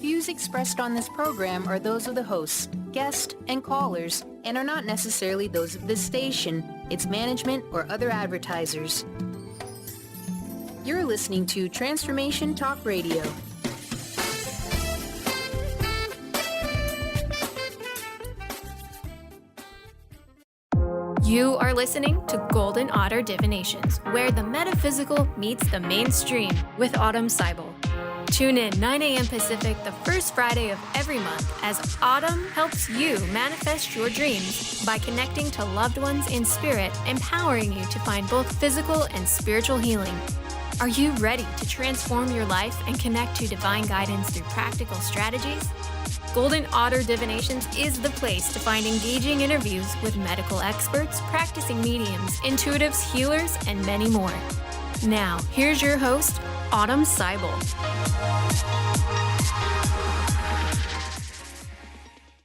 views expressed on this program are those of the hosts, guests, and callers, and are not necessarily those of this station, its management, or other advertisers. You're listening to Transformation Talk Radio. You are listening to Golden Otter Divinations, where the metaphysical meets the mainstream with Autumn Seibel. Tune in 9 a.m. Pacific the first Friday of every month as Autumn helps you manifest your dreams by connecting to loved ones in spirit, empowering you to find both physical and spiritual healing. Are you ready to transform your life and connect to divine guidance through practical strategies? Golden Otter Divinations is the place to find engaging interviews with medical experts, practicing mediums, intuitives, healers, and many more. Now, here's your host, Autumn Seibel.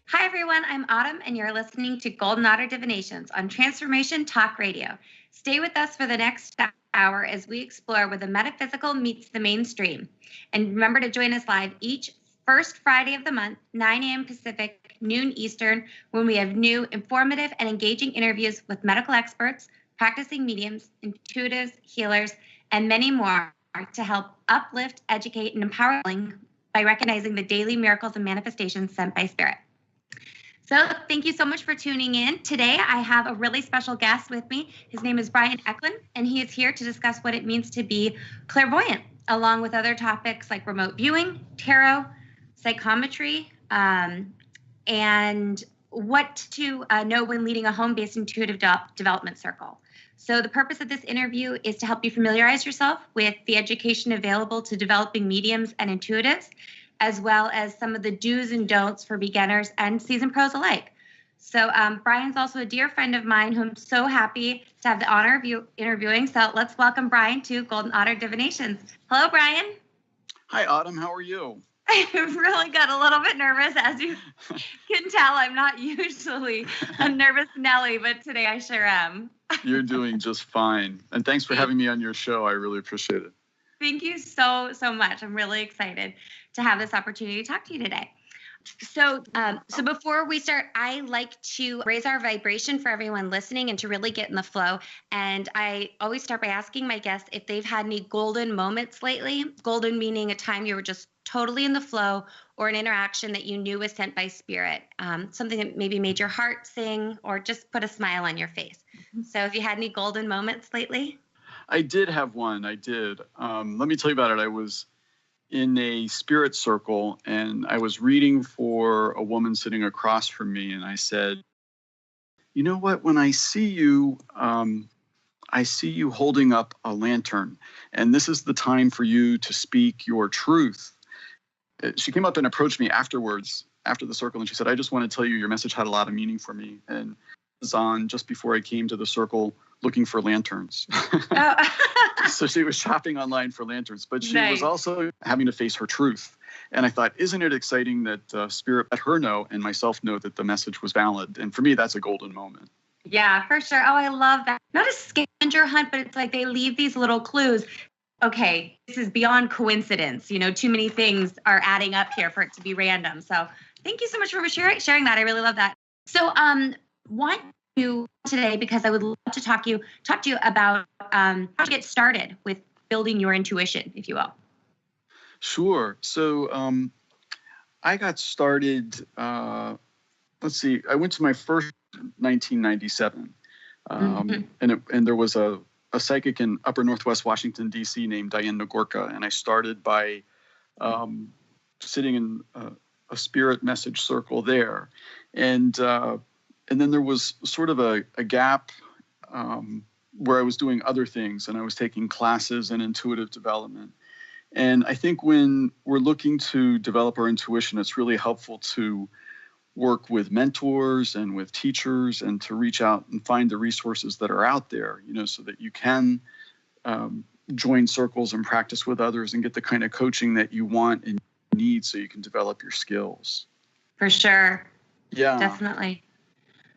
Hi everyone, I'm Autumn and you're listening to Golden Otter Divinations on Transformation Talk Radio. Stay with us for the next hour as we explore where the metaphysical meets the mainstream. And remember to join us live each first Friday of the month, 9 a.m. Pacific, noon Eastern, when we have new, informative, and engaging interviews with medical experts, practicing mediums, intuitives, healers, and many more to help uplift, educate, and empower by recognizing the daily miracles and manifestations sent by Spirit. So thank you so much for tuning in. Today, I have a really special guest with me. His name is Brian Ekeland, and he is here to discuss what it means to be clairvoyant, along with other topics like remote viewing, tarot, psychometry, and what to know when leading a home-based intuitive development circle. So the purpose of this interview is to help you familiarize yourself with the education available to developing mediums and intuitives, as well as some of the do's and don'ts for beginners and seasoned pros alike. So Brian's also a dear friend of mine who I'm so happy to have the honor of interviewing. So let's welcome Brian to Golden Otter Divinations. Hello, Brian. Hi, Autumn. How are you? I really got a little bit nervous. As you can tell, I'm not usually a nervous Nelly, but today I sure am. You're doing just fine. And thanks for having me on your show. I really appreciate it. Thank you so much. I'm really excited to have this opportunity to talk to you today. So before we start, I like to raise our vibration for everyone listening and to really get in the flow. And I always start by asking my guests if they've had any golden moments lately. Golden meaning a time you were just totally in the flow, or an interaction that you knew was sent by Spirit. Something that maybe made your heart sing or just put a smile on your face. So have you had any golden moments lately? I did have one. I did. Let me tell you about it. I was in a spirit circle and I was reading for a woman sitting across from me. And I said, you know what, when I see you holding up a lantern, and this is the time for you to speak your truth. She came up and approached me afterwards, after the circle, and she said, I just want to tell you your message had a lot of meaning for me. And it was on just before I came to the circle looking for lanterns. Oh. So she was shopping online for lanterns, but she was also having to face her truth. And I thought, isn't it exciting that Spirit let her know and myself know that the message was valid? And for me, that's a golden moment. Yeah, for sure. Oh, I love that. Not a scavenger hunt, but it's like they leave these little clues. Okay, this is beyond coincidence. You know, too many things are adding up here for it to be random. So thank you so much for sharing that. I really love that. So want to today, because I would love to talk to you about how to get started with building your intuition, if you will. Sure. So I got started, I went to my first 1997. And there was a psychic in upper Northwest Washington, D.C. named Diane Nagorka. And I started by sitting in a spirit message circle there. And then there was sort of a gap where I was doing other things and I was taking classes in intuitive development. And I think when we're looking to develop our intuition, it's really helpful to work with mentors and with teachers and to reach out and find the resources that are out there, you know, so that you can join circles and practice with others and get the kind of coaching that you want and need so you can develop your skills. For sure. Yeah. Definitely.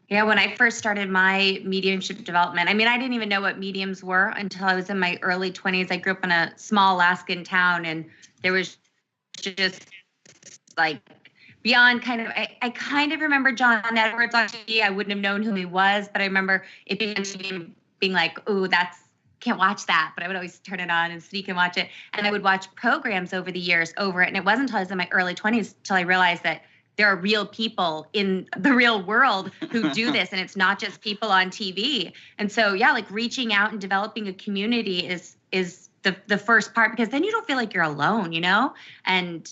Yeah, when I first started my mediumship development, I mean, I didn't even know what mediums were until I was in my early 20s. I grew up in a small Alaskan town, and there was just like beyond kind of, I kind of remember John Edwards on TV. I wouldn't have known who he was, but I remember it being like, oh, can't watch that. But I would always turn it on and sneak and watch it. And I would watch programs over the years over it. And it wasn't until I was in my early 20s till I realized that there are real people in the real world who do this. And it's not just people on TV. And so, yeah, like reaching out and developing a community is the first part, because then you don't feel like you're alone, you know, and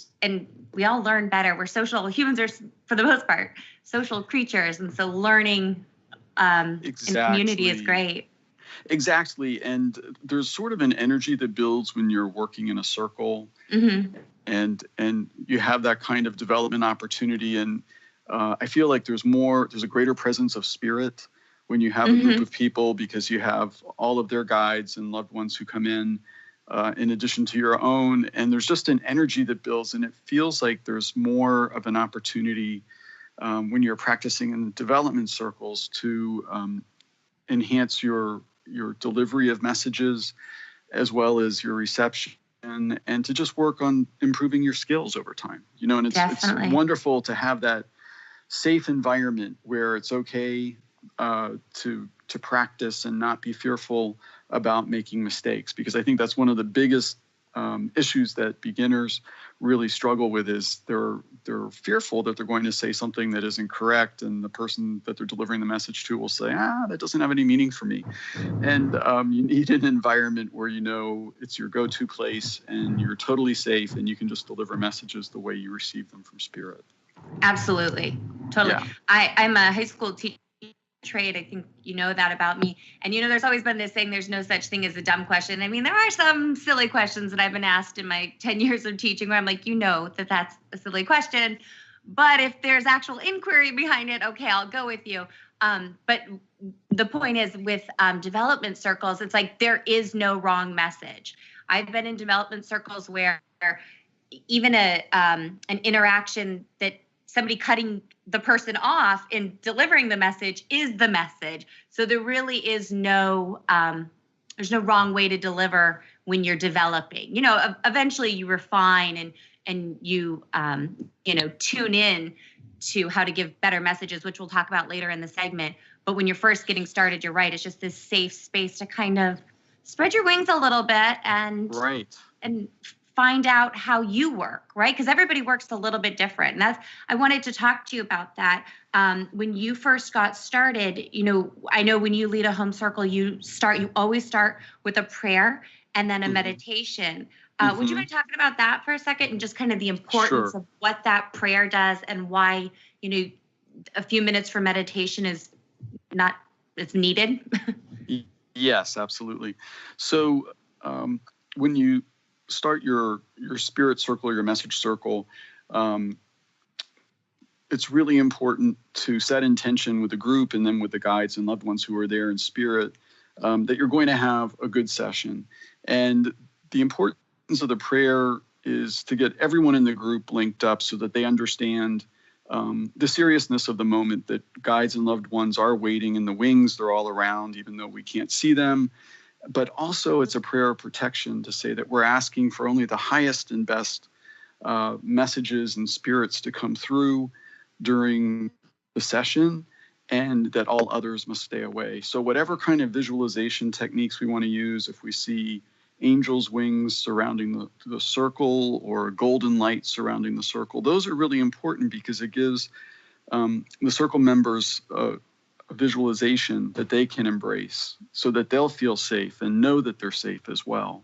we all learn better. We're social humans are, for the most part, social creatures. And so learning in community is great. Exactly. And there's sort of an energy that builds when you're working in a circle, and you have that kind of development opportunity. And I feel like there's a greater presence of spirit when you have a group of people, because you have all of their guides and loved ones who come in addition to your own. And there's just an energy that builds, and it feels like there's more of an opportunity when you're practicing in development circles to enhance your delivery of messages, as well as your reception, and to just work on improving your skills over time. You know, and it's wonderful to have that safe environment where it's okay to practice and not be fearful about making mistakes, because I think that's one of the biggest issues that beginners really struggle with, is they're fearful that they're going to say something that isn't correct, and the person that they're delivering the message to will say, that doesn't have any meaning for me. And you need an environment where you know it's your go-to place and you're totally safe, and you can just deliver messages the way you receive them from spirit. Absolutely. Totally. Yeah. I'm a high school teacher. Trade. I think you know that about me. And, you know, there's always been this saying, there's no such thing as a dumb question. I mean, there are some silly questions that I've been asked in my 10 years of teaching where I'm like, you know, that's a silly question. But if there's actual inquiry behind it, okay, I'll go with you. But the point is with development circles, it's like there is no wrong message. I've been in development circles where even an interaction that somebody cutting the person off in delivering the message is the message. So there really is there's no wrong way to deliver when you're developing. You know, eventually you refine and you, tune in to how to give better messages, which we'll talk about later in the segment. But when you're first getting started, you're right. It's just this safe space to kind of spread your wings a little bit and find out how you work, right? Because everybody works a little bit different. And I wanted to talk to you about that. When you first got started, you know, I know when you lead a home circle, you always start with a prayer and then a meditation. Would you mind talking about that for a second, and just kind of the importance of what that prayer does, and why, you know, a few minutes for meditation it's needed? Yes, absolutely. So when you start your spirit circle, your message circle, it's really important to set intention with the group and then with the guides and loved ones who are there in spirit, that you're going to have a good session. And the importance of the prayer is to get everyone in the group linked up so that they understand the seriousness of the moment, that guides and loved ones are waiting in the wings. They're all around, even though we can't see them. But also it's a prayer of protection to say that we're asking for only the highest and best messages and spirits to come through during the session, and that all others must stay away. So whatever kind of visualization techniques we want to use, if we see angels' wings surrounding the circle or golden light surrounding the circle, those are really important, because it gives the circle members a visualization that they can embrace so that they'll feel safe and know that they're safe as well.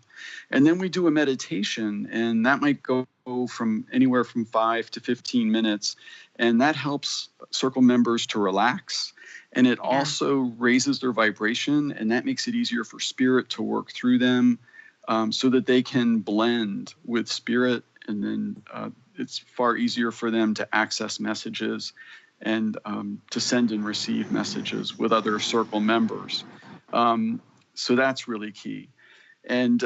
And then we do a meditation, and that might go from anywhere from 5 to 15 minutes. And that helps circle members to relax. And it also raises their vibration, and that makes it easier for spirit to work through them, so that they can blend with spirit. And then it's far easier for them to access messages and to send and receive messages with other circle members. So that's really key. And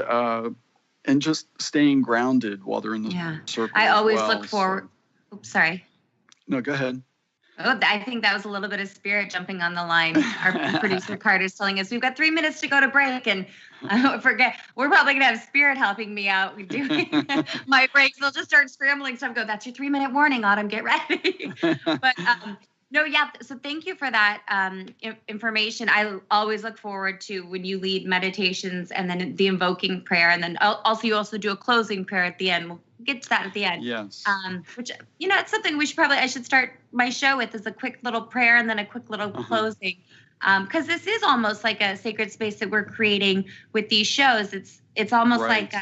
just staying grounded while they're in the circle. I always look forward. Oops, sorry. No, go ahead. Oh, I think that was a little bit of spirit jumping on the line. Our producer Carter's telling us we've got 3 minutes to go to break, and forget we're probably gonna have spirit helping me out with doing my breaks. They'll just start scrambling. So I go, "That's your 3-minute warning, Autumn. Get ready." But no, yeah. So thank you for that information. I always look forward to when you lead meditations and then the invoking prayer, and then also you also do a closing prayer at the end. We'll get to that at the end. Yes. Which, it's something I should start my show with, is a quick little prayer and then a quick little closing. Because this is almost like a sacred space that we're creating with these shows. It's almost right.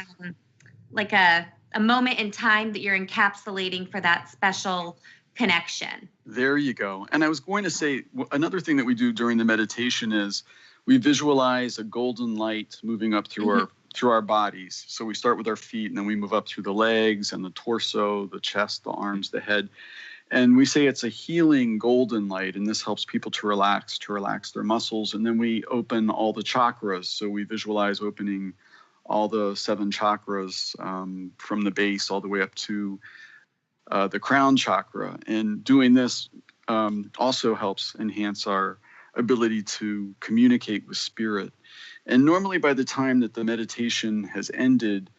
like a moment in time that you're encapsulating for that special connection. There you go. And I was going to say, another thing that we do during the meditation is we visualize a golden light moving up through our bodies. So we start with our feet, and then we move up through the legs and the torso, the chest, the arms, the head. And we say it's a healing golden light, and this helps people to relax their muscles. And then we open all the chakras. So we visualize opening all the 7 chakras from the base all the way up to the crown chakra. And doing this also helps enhance our ability to communicate with spirit. And normally by the time that the meditation has ended,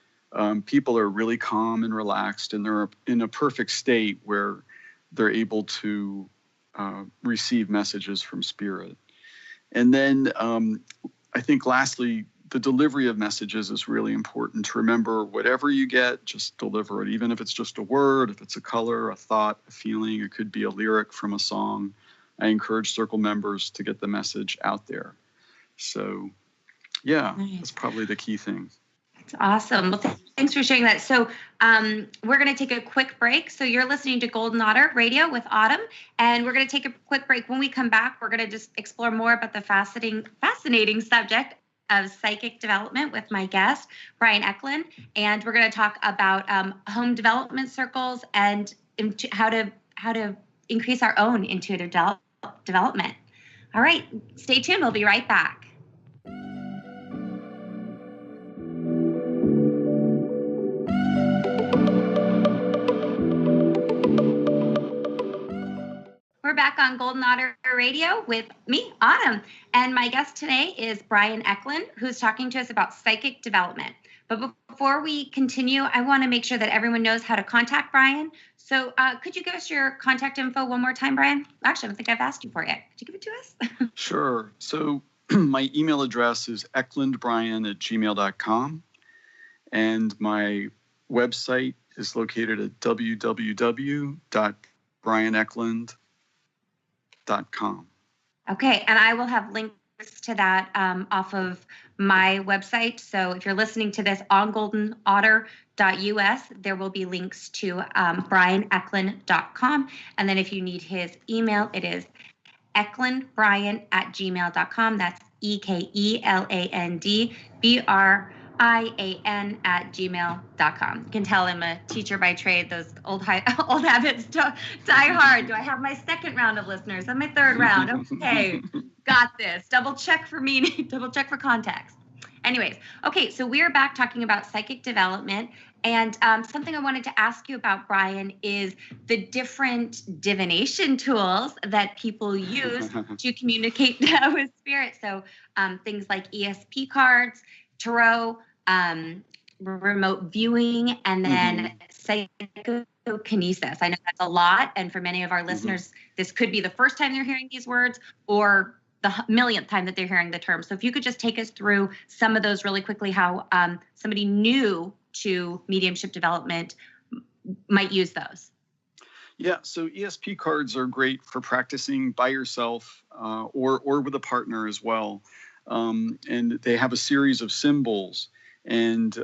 people are really calm and relaxed, and they're in a perfect state where they're able to receive messages from spirit. And then I think lastly, the delivery of messages is really important. To remember, whatever you get, just deliver it. Even if it's just a word, if it's a color, a thought, a feeling, it could be a lyric from a song. I encourage Circle members to get the message out there. So yeah, that's probably the key thing. That's awesome. Well, thanks for sharing that. So we're going to take a quick break. So you're listening to Golden Otter Radio with Autumn, and we're going to take a quick break. When we come back, we're going to just explore more about the fascinating subject of psychic development with my guest, Brian Ekeland. And we're going to talk about home development circles and how to increase our own intuitive development. All right, stay tuned. We'll be right back. We're back on Golden Otter Radio with me, Autumn, and my guest today is Brian Ekeland, who's talking to us about psychic development. But before we continue, I want to make sure that everyone knows how to contact Brian. So could you give us your contact info one more time, Brian? Actually, I don't think I've asked you for it yet. Could you give it to us? Sure. So my email address is ekelandbrian@gmail.com, and my website is located at www.brianekeland.com. Okay, and I will have links to that off of my website. So if you're listening to this on goldenotter.us, there will be links to brianekeland.com. And then if you need his email, it is ekelandbrian@gmail.com. That's EKELANDBRIAN@gmail.com. You can tell I'm a teacher by trade. Those old habits die hard. Do I have my second round of listeners? I'm my third round. Okay, got this. Double check for meaning, double check for context. Anyways, okay, so we're back talking about psychic development. And something I wanted to ask you about, Brian, is the different divination tools that people use to communicate with spirit. So things like ESP cards, tarot, remote viewing, and then psychokinesis. I know that's a lot, and for many of our listeners, this could be the first time they're hearing these words or the millionth time that they're hearing the term. So if you could just take us through some of those really quickly, how somebody new to mediumship development might use those. Yeah, so ESP cards are great for practicing by yourself or with a partner as well. And they have a series of symbols, and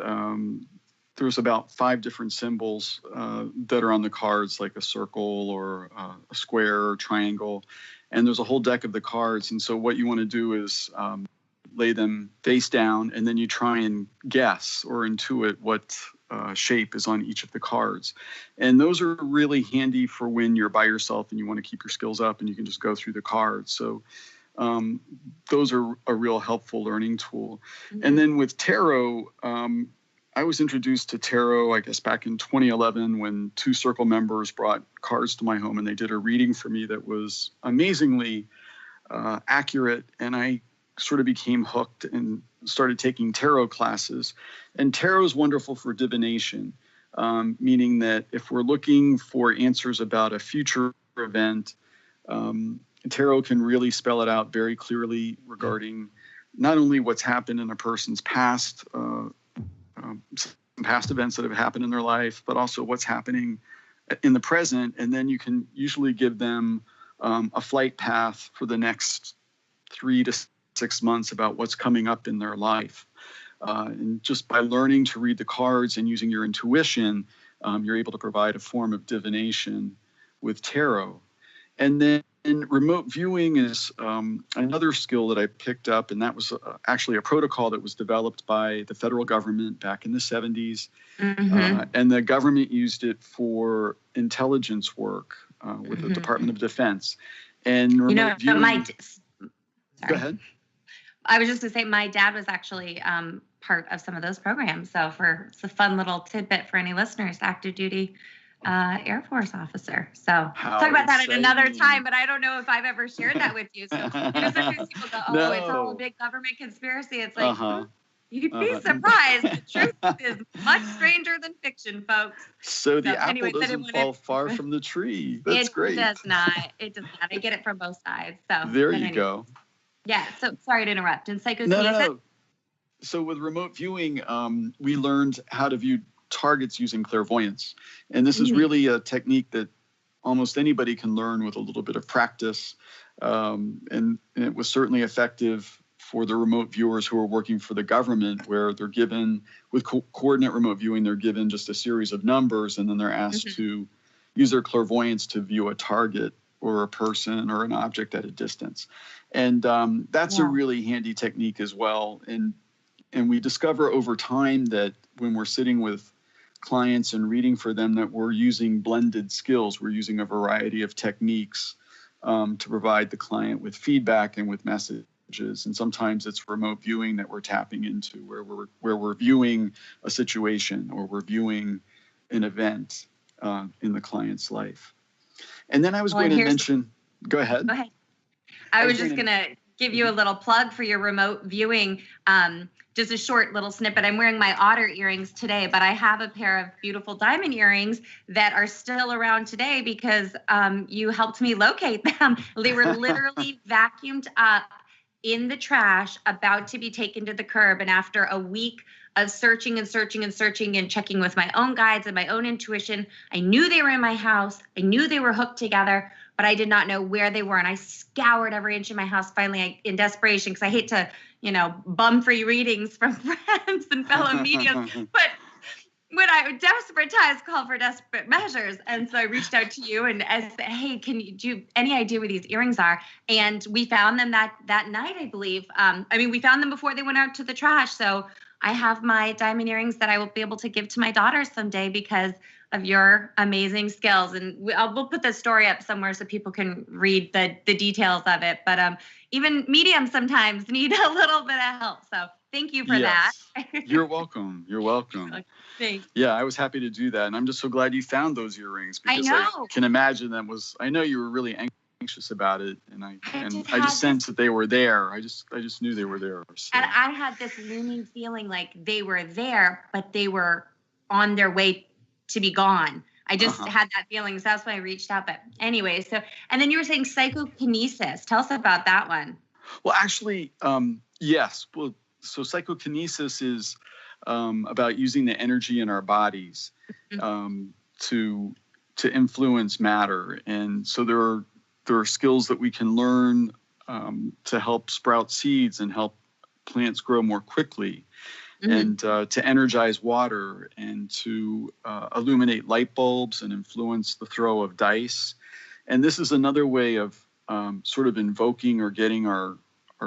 there's about 5 different symbols that are on the cards, like a circle or a square or triangle. And there's a whole deck of the cards. And so what you want to do is lay them face down, and then you try and guess or intuit what shape is on each of the cards. And those are really handy for when you're by yourself and you want to keep your skills up and you can just go through the cards. So those are a real helpful learning tool. And then with tarot, I was introduced to tarot, I guess, back in 2011 when 2 circle members brought cards to my home and they did a reading for me that was amazingly accurate. And I sort of became hooked and started taking tarot classes. And tarot is wonderful for divination, meaning that if we're looking for answers about a future event, tarot can really spell it out very clearly regarding not only what's happened in a person's past, past events that have happened in their life, but also what's happening in the present. And then you can usually give them a flight path for the next 3 to 6 months about what's coming up in their life. And just by learning to read the cards and using your intuition, you're able to provide a form of divination with tarot. And then remote viewing is another skill that I picked up, and that was actually a protocol that was developed by the federal government back in the 70s. And the government used it for intelligence work with the Department of Defense. And remote viewing, go ahead. I was just going to say my dad was actually part of some of those programs. So it's a fun little tidbit for any listeners, active duty Air Force officer. So talk about that at another time, but I don't know if I've ever shared that with you. So sometimes people go, oh, it's all a big government conspiracy. It's like, you'd be surprised. The truth is much stranger than fiction, folks. So the apple doesn't fall far from the tree. That's great. It does not. It does not. I get it from both sides. So there you go. Yeah. So sorry to interrupt. And psychokinesis? No. So with remote viewing, we learned how to view targets using clairvoyance. And this is really a technique that almost anybody can learn with a little bit of practice. And it was certainly effective for the remote viewers who are working for the government, where they're given, with coordinate remote viewing, they're given just a series of numbers, and then they're asked to use their clairvoyance to view a target or a person or an object at a distance. And that's a really handy technique as well. And we discover over time that when we're sitting with clients and reading for them, that we're using blended skills. We're using a variety of techniques to provide the client with feedback and with messages. And sometimes it's remote viewing that we're tapping into, where we're viewing a situation or we're viewing an event in the client's life. And then I was going to mention, go ahead. Go ahead. I was just going to give you a little plug for your remote viewing. Just a short little snippet. I'm wearing my otter earrings today, but I have a pair of beautiful diamond earrings that are still around today because you helped me locate them. They were literally vacuumed up in the trash, about to be taken to the curb. And after a week of searching and checking with my own guides and my own intuition, I knew they were in my house. I knew they were hooked together, but I did not know where they were. And I scoured every inch of my house finally in desperation, because I hate to, bum free readings from friends and fellow mediums. But when desperate times call for desperate measures. And so I reached out to you and I said, hey, do you any idea where these earrings are? And we found them that night, I believe. We found them before they went out to the trash. So I have my diamond earrings that I will be able to give to my daughter someday because of your amazing skills. And we'll put the story up somewhere so people can read the details of it. But even mediums sometimes need a little bit of help. So thank you for that. You're welcome. You're welcome. Thanks. Yeah, I was happy to do that. And I'm just so glad you found those earrings, because I can imagine I know you were really anxious about it. And I just sensed that they were there. I just knew they were there. So. And I had this looming feeling like they were there, but they were on their way to be gone. I just had that feeling. So that's why I reached out. But anyway, and then you were saying psychokinesis. Tell us about that one. Well, actually, yes. Well, so psychokinesis is about using the energy in our bodies to influence matter. And so there are skills that we can learn to help sprout seeds and help plants grow more quickly. And to energize water and to illuminate light bulbs and influence the throw of dice. And this is another way of sort of invoking or getting our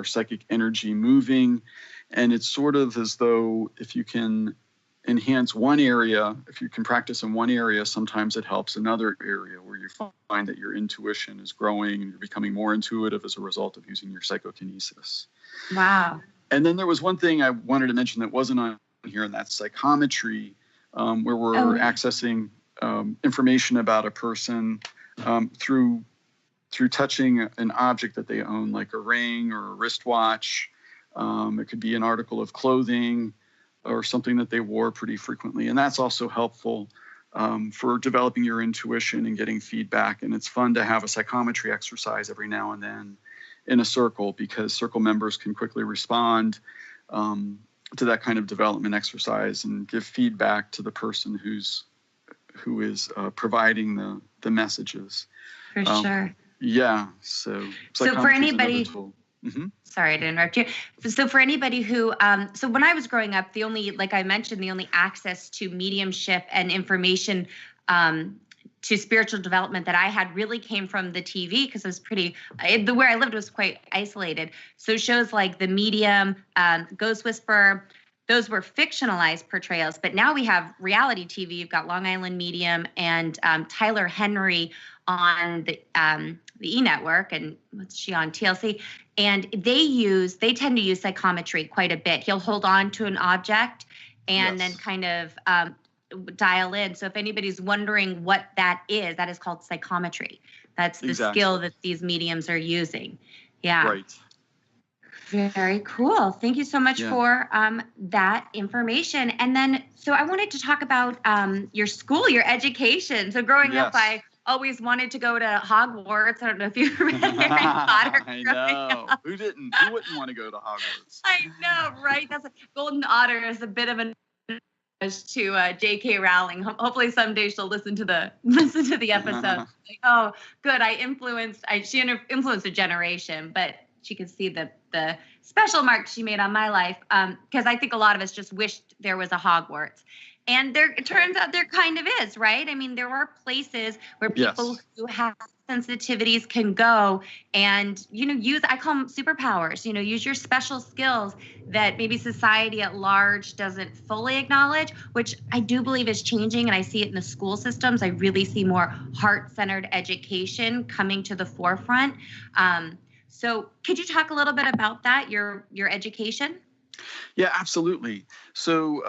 psychic energy moving. And it's sort of as though if you can enhance one area, if you can practice in one area, sometimes it helps another area where you find that your intuition is growing and you're becoming more intuitive as a result of using your psychokinesis. Wow. And then there was one thing I wanted to mention that wasn't on here, and that's psychometry, where we're accessing information about a person through touching an object that they own, like a ring or a wristwatch. It could be an article of clothing or something that they wore pretty frequently. And that's also helpful for developing your intuition and getting feedback. And it's fun to have a psychometry exercise every now and then in a circle, because circle members can quickly respond to that kind of development exercise and give feedback to the person who is providing the messages. For sure. Yeah. So for anybody, sorry to interrupt you. So for anybody who, so when I was growing up, like I mentioned, the only access to mediumship and information to spiritual development that I had really came from the TV, because it was where I lived was quite isolated. So shows like The Medium, Ghost Whisperer, those were fictionalized portrayals. But now we have reality TV. You've got Long Island Medium and Tyler Henry on the E! Network, and what's she on, TLC? And they tend to use psychometry quite a bit. He'll hold on to an object and then kind of dial in. So if anybody's wondering what that is called psychometry. That's the skill that these mediums are using. Yeah. Right. Very cool. Thank you so much for that information. And then, so I wanted to talk about your school, your education. So growing up, I always wanted to go to Hogwarts. I don't know if you read Harry Potter. I know. Who wouldn't want to go to Hogwarts? I know, right? That's Golden Otter is a bit of an to J.K. Rowling. Hopefully someday she'll listen to the episode. Like, oh, good. She influenced a generation, but she could see the special mark she made on my life, because I think a lot of us just wished there was a Hogwarts. And it turns out there kind of is, right? I mean, there are places where people who have sensitivities can go and, I call them superpowers, use your special skills that maybe society at large doesn't fully acknowledge, which I do believe is changing. And I see it in the school systems. I really see more heart-centered education coming to the forefront. So could you talk a little bit about that, your education? Yeah, absolutely. So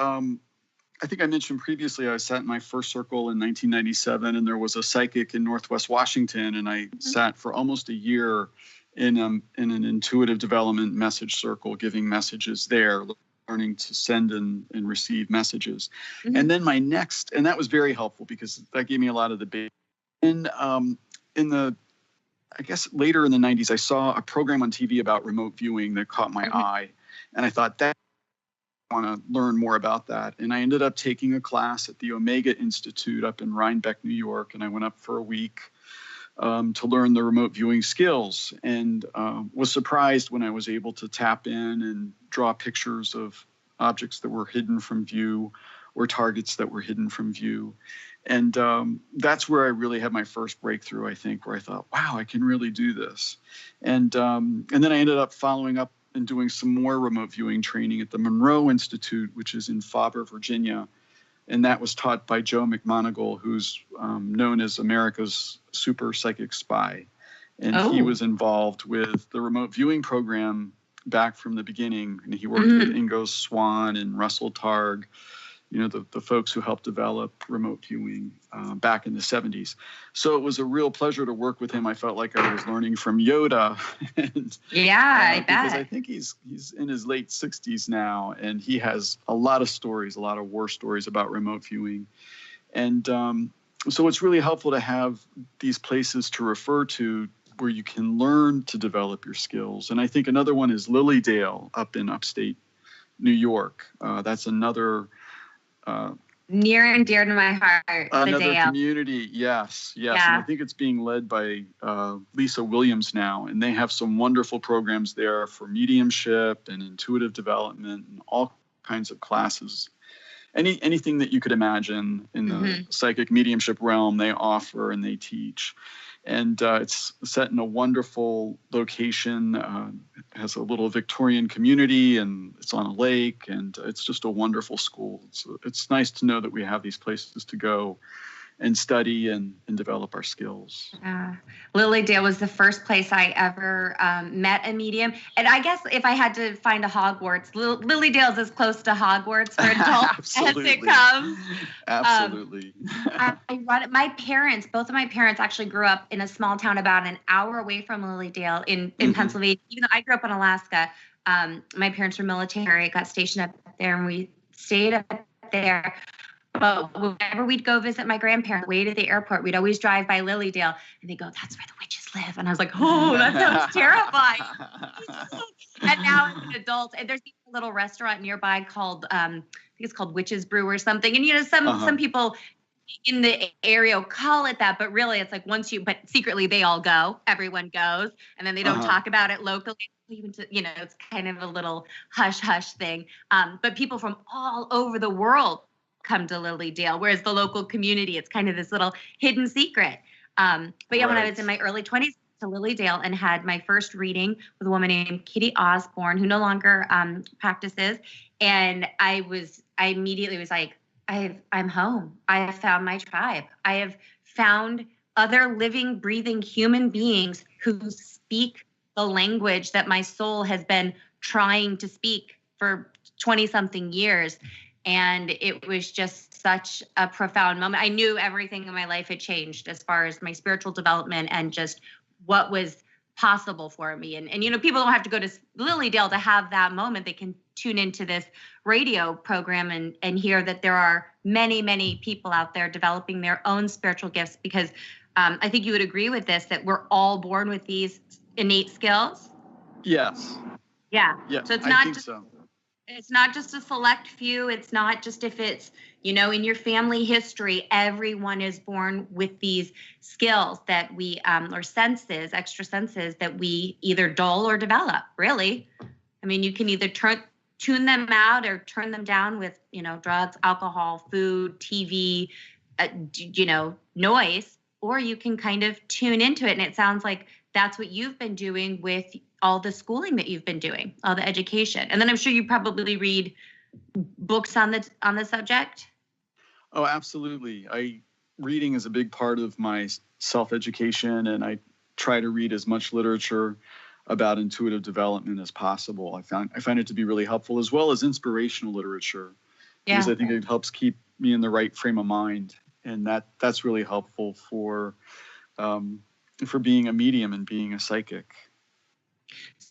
I think I mentioned previously I sat in my first circle in 1997, and there was a psychic in Northwest Washington, and I sat for almost a year in an intuitive development message circle, giving messages there, learning to send and receive messages. And then and that was very helpful because that gave me a lot of the basics. I guess later in the 90s, I saw a program on TV about remote viewing that caught my eye. And I thought that I want to learn more about that. And I ended up taking a class at the Omega Institute up in Rhinebeck, New York. And I went up for a week to learn the remote viewing skills, and was surprised when I was able to tap in and draw pictures of objects that were hidden from view or targets that were hidden from view. And that's where I really had my first breakthrough, I think, where I thought, wow, I can really do this. And then I ended up following up and doing some more remote viewing training at the Monroe Institute, which is in Faber, Virginia. And that was taught by Joe McMoneagle, who's known as America's super psychic spy. And he was involved with the remote viewing program back from the beginning. And he worked with Ingo Swann and Russell Targ, the folks who helped develop remote viewing back in the 70s. So it was a real pleasure to work with him. I felt like I was learning from Yoda. And, I bet. Because I think he's in his late 60s now, and he has a lot of stories, a lot of war stories about remote viewing. And so it's really helpful to have these places to refer to where you can learn to develop your skills. And I think another one is Lilydale up in upstate New York. That's another near and dear to my heart. Another community, yes. And I think it's being led by Lisa Williams now, and they have some wonderful programs there for mediumship and intuitive development and all kinds of classes. Anything that you could imagine in the psychic mediumship realm, they offer and they teach. And it's set in a wonderful location. It has a little Victorian community, and it's on a lake, and it's just a wonderful school. So it's nice to know that we have these places to go and study and develop our skills. Lilydale was the first place I ever met a medium. And I guess if I had to find a Hogwarts, Lilydale's as close to Hogwarts for adults as it comes. Absolutely. I run it. My parents, both of my parents actually grew up in a small town about an hour away from Lilydale in Pennsylvania. Even though I grew up in Alaska, my parents were military, got stationed up there, and we stayed up there. But whenever we'd go visit my grandparents, wait at the airport, we'd always drive by Lilydale, and they go, "That's where the witches live." And I was like, "Oh, that sounds terrifying." And now as an adult, and there's a little restaurant nearby called, I think it's called Witch's Brew or something. And, you know, some people in the area will call it that, but really it's like but secretly they all go, everyone goes, and then they don't talk about it locally. Even to, you know, it's kind of a little hush thing. But people from all over the world come to Lilydale, whereas the local community, it's kind of this little hidden secret. But yeah, when I was in my early 20s, to Lilydale and had my first reading with a woman named Kitty Osborne, who no longer practices. And I immediately was like, I'm home. I have found my tribe. I have found other living, breathing human beings who speak the language that my soul has been trying to speak for 20-something years. And it was just such a profound moment. I knew everything in my life had changed as far as my spiritual development and just what was possible for me. And you know, people don't have to go to Lilydale to have that moment. They can tune into this radio program and hear that there are many, many people out there developing their own spiritual gifts, because I think you would agree with this, that we're all born with these innate skills. Yes. Yeah. So it's not just so. It's not just a select few. It's not just if it's, you know, in your family history. Everyone is born with these skills that we, or senses, extra senses that we either dull or develop, really. I mean, you can either tune them out or turn them down with, you know, drugs, alcohol, food, TV, you know, noise, or you can kind of tune into it. And it sounds like that's what you've been doing with all the schooling that you've been doing, all the education. And then I'm sure you probably read books on the subject. Oh, absolutely. Reading is a big part of my self-education, and I try to read as much literature about intuitive development as possible. I find it to be really helpful, as well as inspirational literature, because I think it helps keep me in the right frame of mind, and that's really helpful for being a medium and being a psychic.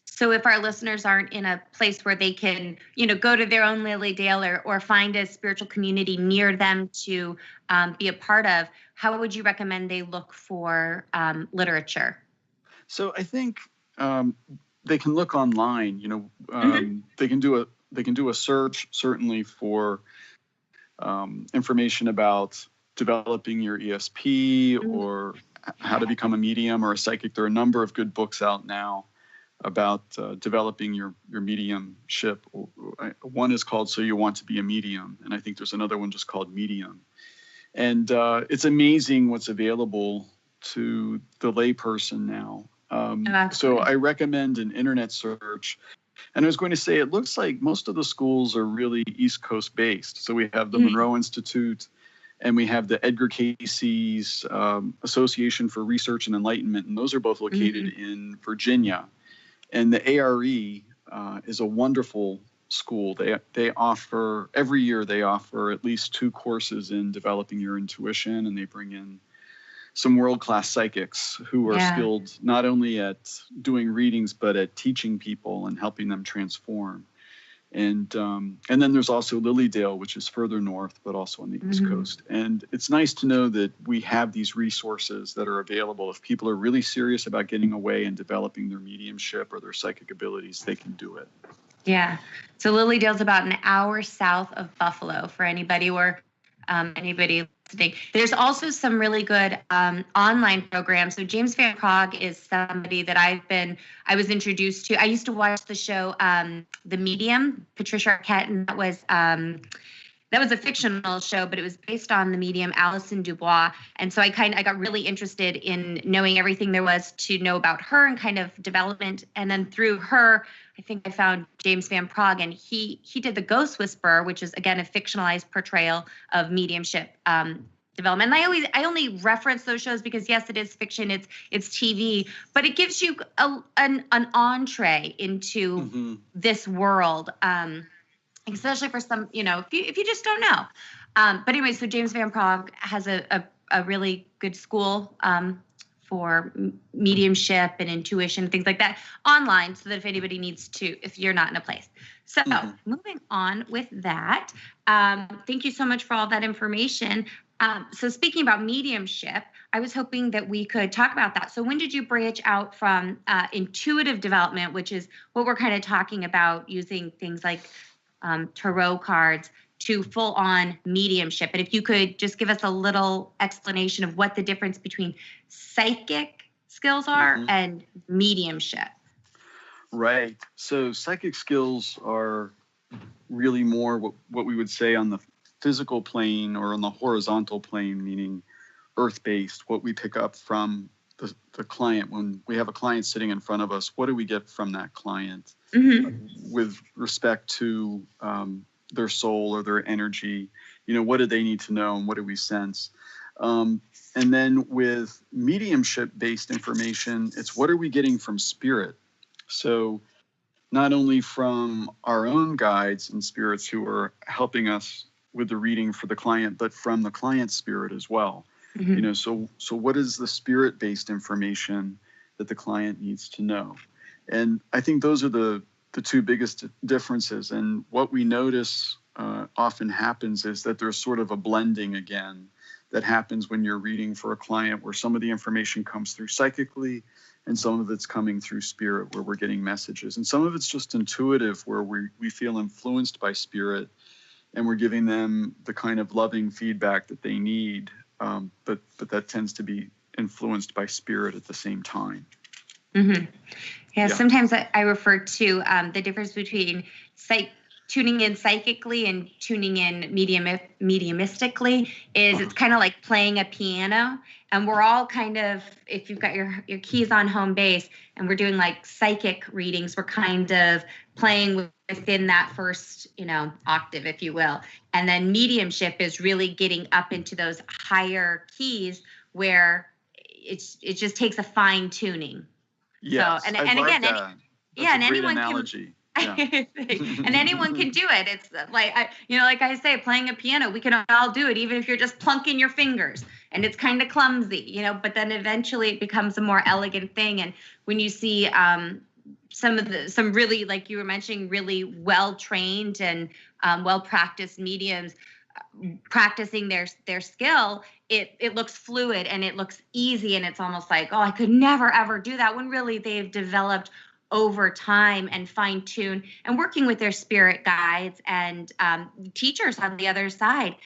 So if our listeners aren't in a place where they can, you know, go to their own Lilydale or find a spiritual community near them to be a part of, how would you recommend they look for literature? So I think they can look online. You know, they can do a search, certainly, for information about developing your ESP or how to become a medium or a psychic. There are a number of good books out now about developing your mediumship. One is called So You Want to Be a Medium, and I think there's another one just called Medium. And it's amazing what's available to the layperson now. So I recommend an internet search. And I was going to say, it looks like most of the schools are really East Coast based. So we have the Monroe Institute, and we have the Edgar Cayce's Association for Research and Enlightenment, and those are both located in Virginia. And the ARE is a wonderful school. They offer, every year they offer at least 2 courses in developing your intuition, and they bring in some world-class psychics who are skilled not only at doing readings, but at teaching people and helping them transform. And then there's also Lilydale, which is further north, but also on the East Coast. And it's nice to know that we have these resources that are available. If people are really serious about getting away and developing their mediumship or their psychic abilities, they can do it. Yeah. So Lilydale's about an hour south of Buffalo for anybody listening. There's also some really good online programs. So James Van Praagh is somebody that I was introduced to. I used to watch the show The Medium, Patricia Arquette, and that was a fictional show, but it was based on the medium Alison Dubois. And so I got really interested in knowing everything there was to know about her and kind of development. And then through her, I think I found James Van Praagh, and he did The Ghost Whisperer, which is, again, a fictionalized portrayal of mediumship development. And I only reference those shows because yes, it is fiction, it's TV, but it gives you an entree into this world, especially for some, if you just don't know. But anyway, so James Van Praagh has a really good school for mediumship and intuition, things like that, online, so that if anybody needs to, if you're not in a place. So moving on with that, thank you so much for all that information. So speaking about mediumship, I was hoping that we could talk about that. So when did you branch out from intuitive development, which is what we're kind of talking about, using things like tarot cards, to full-on mediumship? And if you could just give us a little explanation of what the difference between psychic skills are and mediumship. Right. So psychic skills are really more what we would say on the physical plane or on the horizontal plane, meaning earth-based, what we pick up from the client. When we have a client sitting in front of us, what do we get from that client with respect to their soul or their energy? What do they need to know and what do we sense? And then with mediumship-based information, it's what are we getting from spirit? So not only from our own guides and spirits who are helping us with the reading for the client, but from the client's spirit as well. So what is the spirit-based information that the client needs to know? And I think those are the two biggest differences. And what we notice often happens is that there's sort of a blending again that happens when you're reading for a client, where some of the information comes through psychically and some of it's coming through spirit, where we're getting messages. And some of it's just intuitive, where we feel influenced by spirit and we're giving them the kind of loving feedback that they need. But that tends to be influenced by spirit at the same time. Yeah, sometimes I refer to the difference between tuning in psychically and tuning in mediumistically is it's kind of like playing a piano. And we're all kind of, if you've got your keys on home base and we're doing like psychic readings, we're kind of playing within that first, octave, if you will. And then mediumship is really getting up into those higher keys where it just takes a fine tuning. Yes, so, and again, that's and a great anyone analogy. and anyone can do it. It's like, like I say, playing a piano, we can all do it, even if you're just plunking your fingers and it's kind of clumsy, but then eventually it becomes a more elegant thing. And when you see some really, like you were mentioning, really well-trained and well-practiced mediums practicing their skill, it looks fluid and it looks easy, and it's almost like, oh, I could never ever do that, when really they've developed over time and fine-tune and working with their spirit guides and teachers on the other side.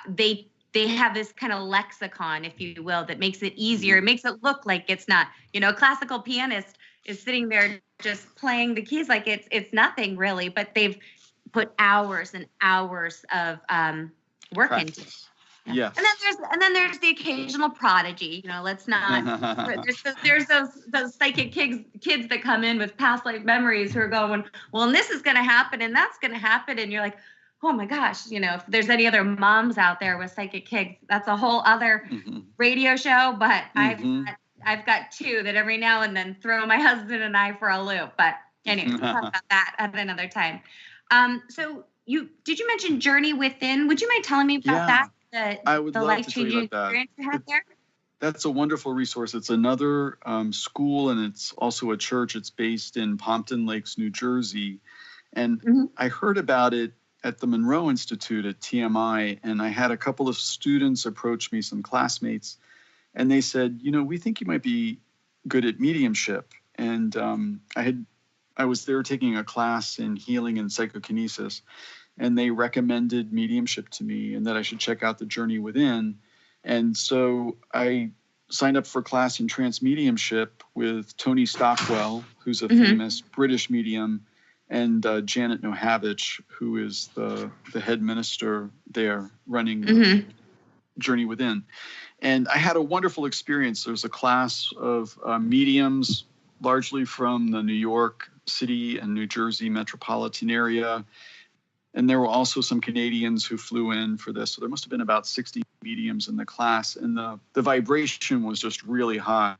They have this kind of lexicon, if you will, that makes it easier. It makes it look like it's not, a classical pianist is sitting there just playing the keys like it's nothing really, but they've put hours and hours of work into it. Yeah. And then there's the occasional prodigy. Let's not. There's those psychic kids that come in with past life memories who are going, well, and this is going to happen and that's going to happen, and you're like, oh my gosh, if there's any other moms out there with psychic kids, that's a whole other radio show. But I've got two that every now and then throw my husband and I for a loop. But anyway, we'll talk about that at another time. So did you mention Journey Within? Would you mind telling me about that? I would love to tell you about that. Experience you had there? That's a wonderful resource. It's another school, and it's also a church. It's based in Pompton Lakes, New Jersey. And I heard about it at the Monroe Institute at TMI, and I had a couple of students approach me, some classmates, and they said, we think you might be good at mediumship. And I was there taking a class in healing and psychokinesis, and they recommended mediumship to me and that I should check out the Journey Within. And so I signed up for a class in trance mediumship with Tony Stockwell, who's a famous British medium, and Janet Nohavich, who is the head minister there running Journey Within. And I had a wonderful experience. There was a class of mediums, largely from the New York City and New Jersey metropolitan area. And there were also some Canadians who flew in for this. So there must have been about 60 mediums in the class. And the vibration was just really high.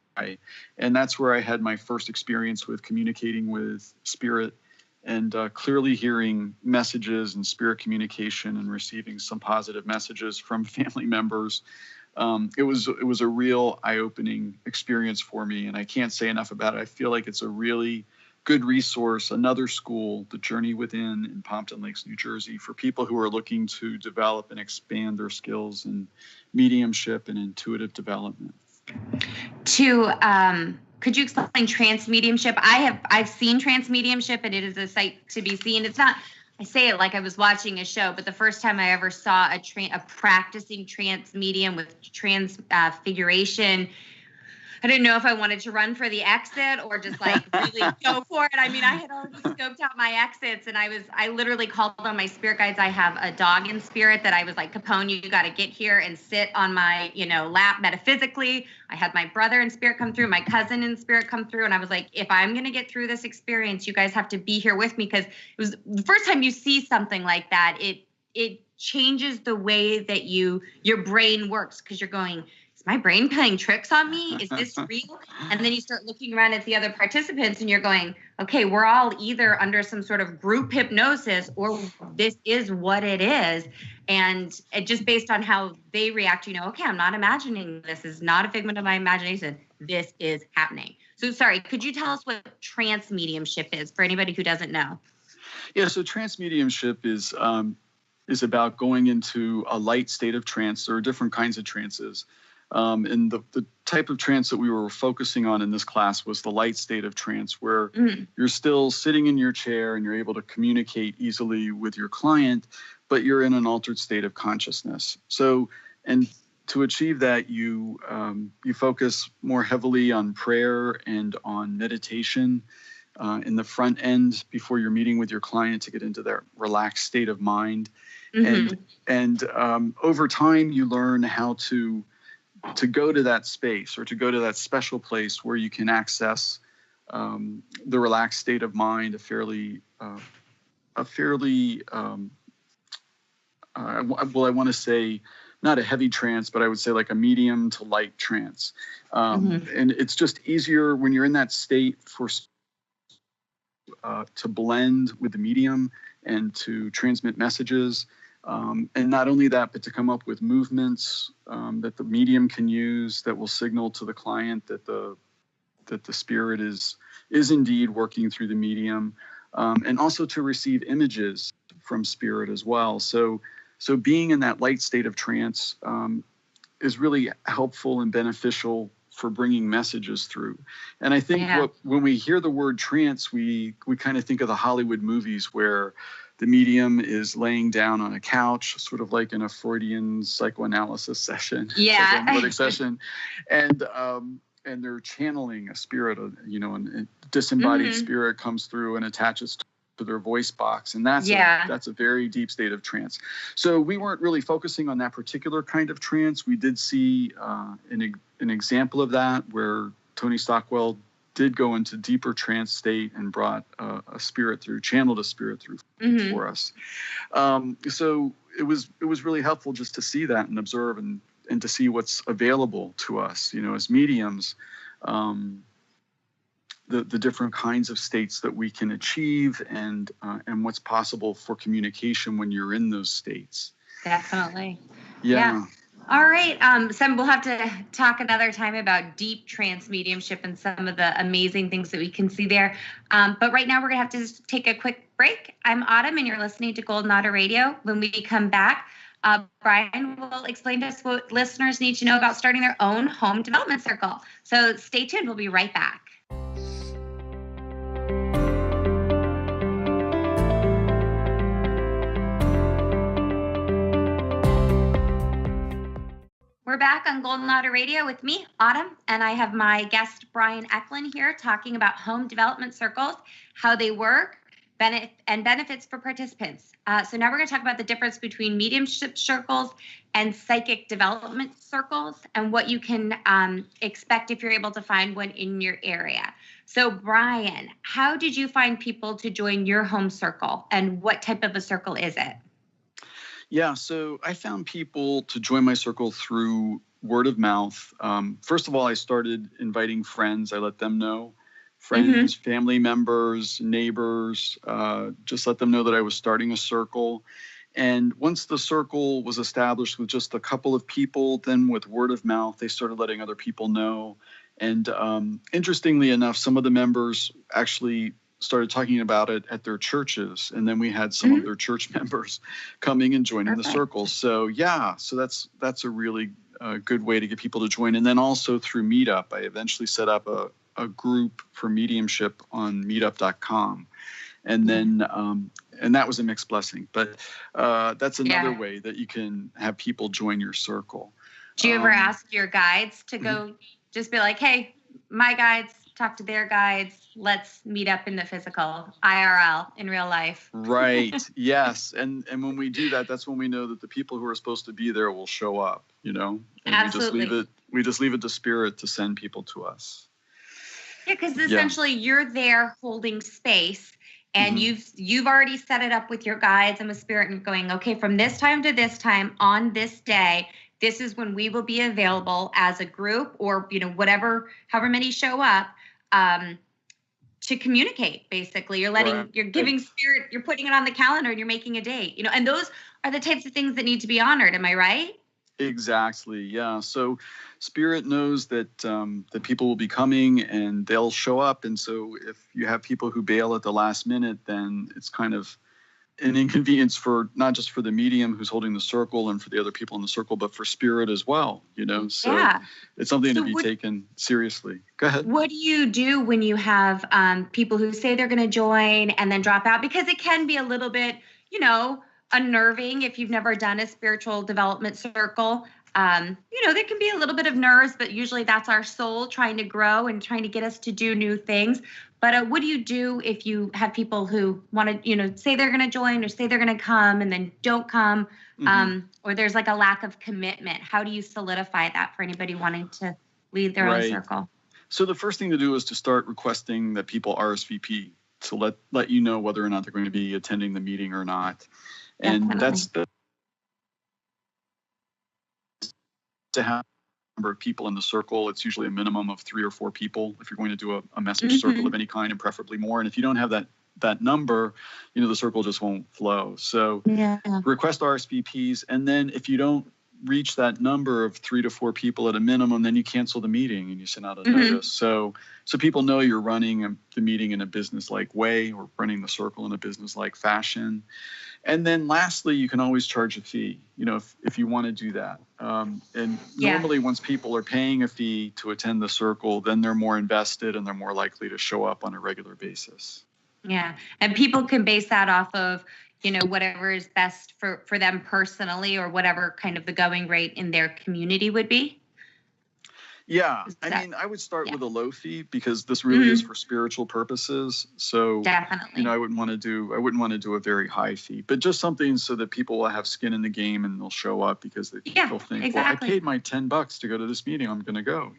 And that's where I had my first experience with communicating with spirit and clearly hearing messages and spirit communication and receiving some positive messages from family members. It was a real eye-opening experience for me. And I can't say enough about it. I feel like it's a really good resource, another school, The Journey Within in Pompton Lakes, New Jersey, for people who are looking to develop and expand their skills in mediumship and intuitive development. Could you explain trance mediumship? I've seen trance mediumship, and it is a sight to be seen. It's not, I say it like I was watching a show, but the first time I ever saw a practicing trance medium with transfiguration, I didn't know if I wanted to run for the exit or just like really go for it. I mean, I had already scoped out my exits, and I literally called on my spirit guides. I have a dog in spirit that I was like, Capone, you got to get here and sit on my, lap metaphysically. I had my brother in spirit come through, my cousin in spirit come through. And I was like, if I'm going to get through this experience, you guys have to be here with me, because it was the first time you see something like that. It changes the way that your brain works, because you're going, my brain playing tricks on me? Is this real? And then you start looking around at the other participants and you're going, okay, we're all either under some sort of group hypnosis or this is what it is. And it just based on how they react, okay, I'm not imagining this. Is not a figment of my imagination. This is happening. So sorry, could you tell us what trance mediumship is for anybody who doesn't know? Yeah, so trance mediumship is about going into a light state of trance. There are different kinds of trances. And the type of trance that we were focusing on in this class was the light state of trance, where you're still sitting in your chair and you're able to communicate easily with your client, but you're in an altered state of consciousness. So, and to achieve that, you focus more heavily on prayer and on meditation in the front end before you're meeting with your client to get into that relaxed state of mind. And over time, you learn how to go to that space, or to go to that special place where you can access the relaxed state of mind, a fairly I want to say not a heavy trance, but I would say like a medium to light trance. And it's just easier when you're in that state to blend with the medium and to transmit messages. And not only that, but to come up with movements that the medium can use that will signal to the client that the spirit is indeed working through the medium, and also to receive images from spirit as well. So being in that light state of trance is really helpful and beneficial for bringing messages through. And I think when we hear the word trance, we kind of think of the Hollywood movies where the medium is laying down on a couch, sort of like in a Freudian psychoanalysis session, psychoanalytic session, and they're channeling a spirit, and a disembodied spirit comes through and attaches to their voice box, and that's a very deep state of trance. So we weren't really focusing on that particular kind of trance. We did see an example of that where Tony Stockwell did go into deeper trance state and brought channeled a spirit through for us. So it was really helpful just to see that and observe and to see what's available to us, as mediums, the different kinds of states that we can achieve and what's possible for communication when you're in those states. Definitely. Yeah. All right. Sam, we'll have to talk another time about deep trance mediumship and some of the amazing things that we can see there. But right now we're going to have to just take a quick break. I'm Autumn, and you're listening to Golden Otter Radio. When we come back, Brian will explain to us what listeners need to know about starting their own home development circle. So stay tuned. We'll be right back. We're back on Golden Otter Radio with me, Autumn, and I have my guest, Brian Ekeland, here talking about home development circles, how they work, benefits for participants. So now we're going to talk about the difference between mediumship circles and psychic development circles, and what you can expect if you're able to find one in your area. So Brian, how did you find people to join your home circle, and what type of a circle is it? Yeah, so I found people to join my circle through word of mouth. First of all, I started inviting friends. I let them know. Friends, family members, neighbors, just let them know that I was starting a circle. And once the circle was established with just a couple of people, then with word of mouth, they started letting other people know. And interestingly enough, some of the members actually started talking about it at their churches. And then we had some of their church members coming and joining the circle. So yeah, so that's a really good way to get people to join. And then also through Meetup, I eventually set up a group for mediumship on meetup.com. And then, and that was a mixed blessing, but that's another way that you can have people join your circle. Do you ever ask your guides to go, just be like, hey, my guides, talk to their guides, let's meet up in the physical, IRL, in real life? Right. Yes. And when we do that, that's when we know that the people who are supposed to be there will show up, And Absolutely. we just leave it to spirit to send people to us. Yeah, because essentially you're there holding space, and you've already set it up with your guides and with spirit, and going, okay, from this time to this time on this day, this is when we will be available as a group, or whatever, however many show up, to communicate. Basically, you're giving spirit, you're putting it on the calendar, and you're making a date. And those are the types of things that need to be honored. Am I right? Exactly. Yeah. So spirit knows that that people will be coming and they'll show up. And so if you have people who bail at the last minute, then it's kind of an inconvenience for not just for the medium who's holding the circle and for the other people in the circle, but for spirit as well. So it's something to be taken seriously. Go ahead. What do you do when you have people who say they're going to join and then drop out? Because it can be a little bit, unnerving if you've never done a spiritual development circle. There can be a little bit of nerves, but usually that's our soul trying to grow and trying to get us to do new things. But what do you do if you have people who want to, say they're going to join or say they're going to come and then don't come, or there's like a lack of commitment? How do you solidify that for anybody wanting to lead their own circle? So the first thing to do is to start requesting that people RSVP to let you know whether or not they're going to be attending the meeting or not. And that's to have a number of people in the circle. It's usually a minimum of 3 or 4 people if you're going to do a message circle of any kind, and preferably more. And if you don't have that number, the circle just won't flow. So request RSVPs. And then if you don't reach that number of 3 to 4 people at a minimum, then you cancel the meeting and you send out a notice. So people know you're running the meeting in a business-like way, or running the circle in a business-like fashion. And then lastly, you can always charge a fee, if you want to do that. And normally once people are paying a fee to attend the circle, then they're more invested and they're more likely to show up on a regular basis. Yeah. And people can base that off of, whatever is best for them personally, or whatever kind of the going rate in their community would be. Yeah. I would start with a low fee, because this really is for spiritual purposes. So definitely, I wouldn't want to do a very high fee, but just something so that people will have skin in the game and they'll show up, because they'll think, well, I paid my $10 to go to this meeting, I'm going to go,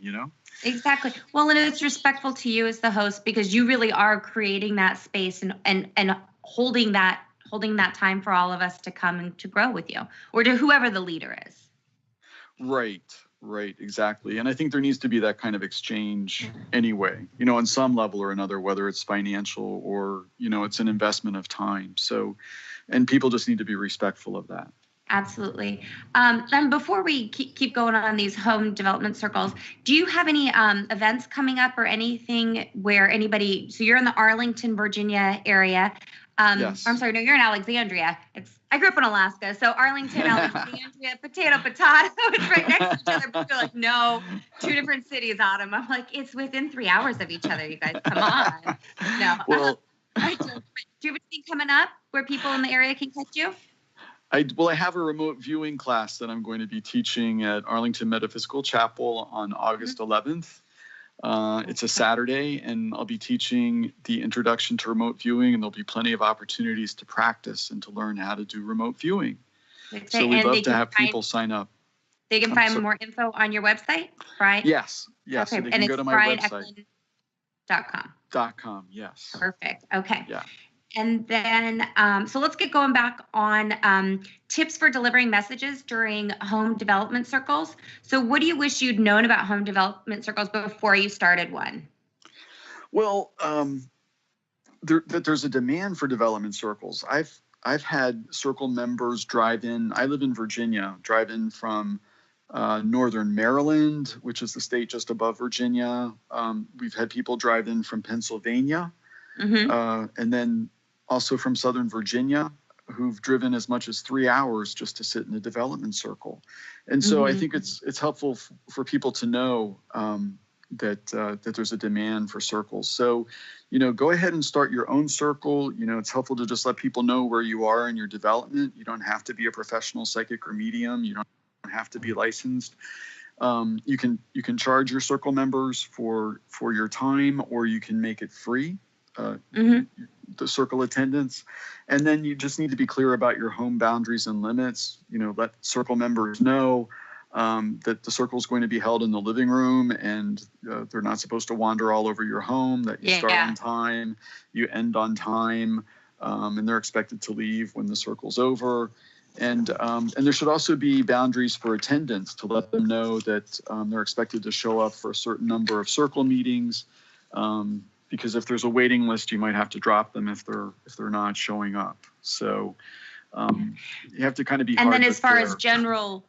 Exactly. Well, and it's respectful to you as the host, because you really are creating that space and holding that time for all of us to come and to grow with you, or to whoever the leader is. Right, exactly. And I think there needs to be that kind of exchange anyway, on some level or another, whether it's financial or, it's an investment of time. So, and people just need to be respectful of that. Absolutely. Then before we keep going on these home development circles, do you have any events coming up, or anything where anybody, so you're in the Arlington, Virginia area. Yes. I'm sorry, no, you're in Alexandria. I grew up in Alaska, so Arlington, Alexandria, potato, it's right next to each other. People are like, no, 2 different cities, Autumn. I'm like, it's within 3 hours of each other, you guys, come on. No. Well, do you have anything coming up where people in the area can catch you? I have a remote viewing class that I'm going to be teaching at Arlington Metaphysical Chapel on August 11th. It's a Saturday, and I'll be teaching the introduction to remote viewing, and there'll be plenty of opportunities to practice and to learn how to do remote viewing. So we'd love to have people sign up. They can find more info on your website, Brian? Yes. Okay. So they and can go to my website. BrianEkeland.com. Yes. Perfect. Okay. Yeah. And then, so let's get going back on tips for delivering messages during home development circles. So what do you wish you'd known about home development circles before you started one? Well, there's a demand for development circles. I've had circle members drive in. I live in Virginia, drive in from northern Maryland, which is the state just above Virginia. We've had people drive in from Pennsylvania, and then also from southern Virginia, who've driven as much as 3 hours just to sit in a development circle. And so I think it's helpful for people to know that there's a demand for circles. So, go ahead and start your own circle. It's helpful to just let people know where you are in your development. You don't have to be a professional psychic or medium. You don't have to be licensed. You can charge your circle members for your time, or you can make it free. The circle attendance. And then you just need to be clear about your home boundaries and limits. Let circle members know that the circle is going to be held in the living room, and they're not supposed to wander all over your home, that you start on time, you end on time, and they're expected to leave when the circle's over. And there should also be boundaries for attendance to let them know that they're expected to show up for a certain number of circle meetings. Because if there's a waiting list, you might have to drop them if they're not showing up. So you have to kind of be. And then as far as general,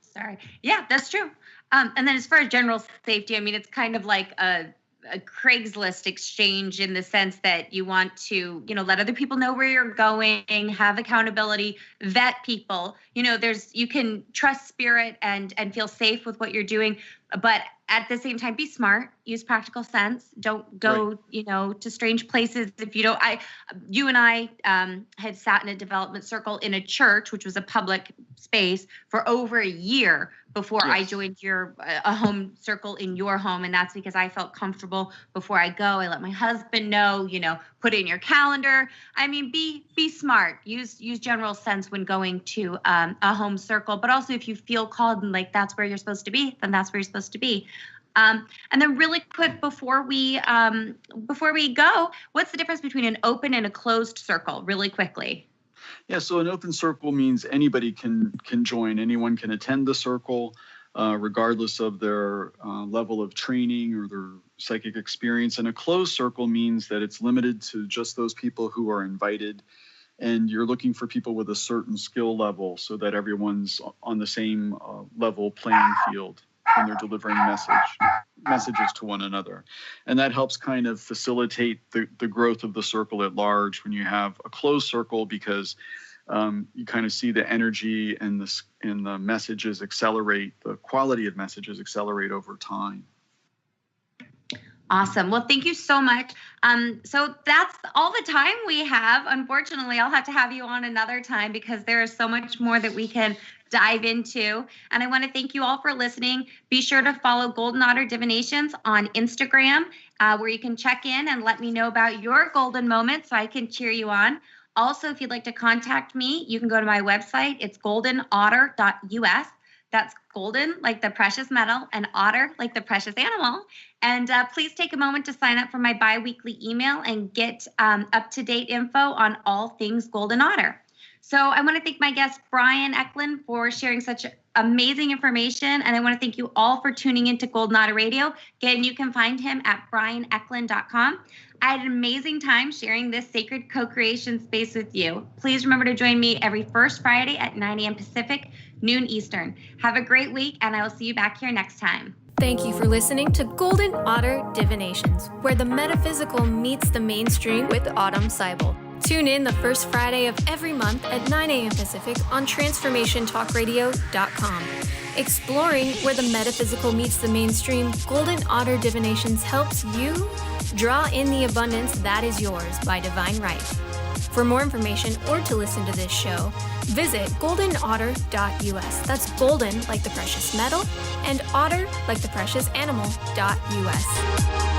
that's true. And then as far as general safety, I mean, it's kind of like a Craigslist exchange in the sense that you want to, let other people know where you're going, have accountability, vet people. You can trust spirit and feel safe with what you're doing, but at the same time, be smart, use practical sense. Don't go, to strange places. If you don't, you and I had sat in a development circle in a church, which was a public space, for over a year before I joined a home circle in your home. And that's because I felt comfortable before I go. I let my husband know, put it in your calendar. I mean, be smart, use general sense when going to a home circle, but also if you feel called and like that's where you're supposed to be, then that's where you're supposed to be. And then really quick before we go, what's the difference between an open and a closed circle, really quickly? Yeah, so an open circle means anybody can join. Anyone can attend the circle, regardless of their level of training or their psychic experience. And a closed circle means that it's limited to just those people who are invited. And you're looking for people with a certain skill level so that everyone's on the same level playing field when they're delivering messages to one another. And that helps kind of facilitate the growth of the circle at large when you have a closed circle, because you kind of see the energy and the messages accelerate, the quality of messages accelerate over time. Awesome. Well, thank you so much. So that's all the time we have. Unfortunately, I'll have to have you on another time because there is so much more that we can dive into. And I want to thank you all for listening. Be sure to follow Golden Otter Divinations on Instagram, where you can check in and let me know about your golden moment so I can cheer you on. Also, if you'd like to contact me, you can go to my website. It's goldenotter.us. That's golden, like the precious metal, and otter, like the precious animal. And please take a moment to sign up for my bi-weekly email and get up-to-date info on all things Golden Otter. So I want to thank my guest, Brian Ekeland, for sharing such amazing information. And I want to thank you all for tuning into Golden Otter Radio. Again, you can find him at brianekeland.com. I had an amazing time sharing this sacred co-creation space with you. Please remember to join me every first Friday at 9 a.m. Pacific, noon Eastern. Have a great week, and I will see you back here next time. Thank you for listening to Golden Otter Divinations, where the metaphysical meets the mainstream with Autumn Seibel. Tune in the first Friday of every month at 9 a.m. Pacific on TransformationTalkRadio.com. Exploring where the metaphysical meets the mainstream, Golden Otter Divinations helps you draw in the abundance that is yours by divine right. For more information or to listen to this show, visit goldenotter.us. That's golden like the precious metal and otter like the precious animal.us.